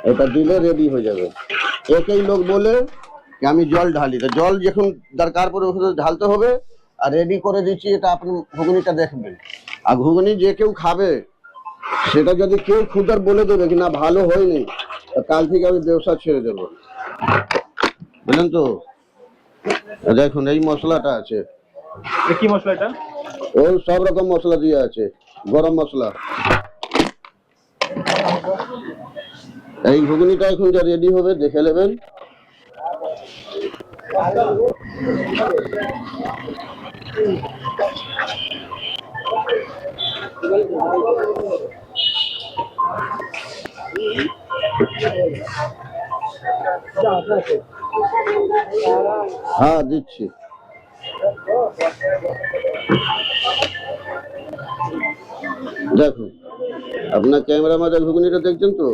এটা দিলে রেডি হয়ে যাবে। একই লোক বলে আমি জল ঢালি, তো জল যখন দরকার পড়ে ওখানে ঢালতে হবে। আর রেডি করে দিচ্ছি, এটা আপনি ঘুগনিটা দেখবেন। আর ঘুগনি যে কেউ খাবে সেটা যদি কেউ খুদার বলে দেবে কি না ভালো হয়নি, কাল থেকে আমি ব্যবসা ছেড়ে দেবো, বুঝলেন তো। দেখুন এই মশলাটা আছে। কি মশলা এটা? ওই সব রকম মশলা দিয়ে আছে, গরম মশলা। এই ঘুগনিটা এখন যা রেডি হবে দেখে নেবেন। হ্যাঁ দিচ্ছি। দেখুন আপনার ক্যামেরার মাঝে ঘুগনিটা দেখছেন তো।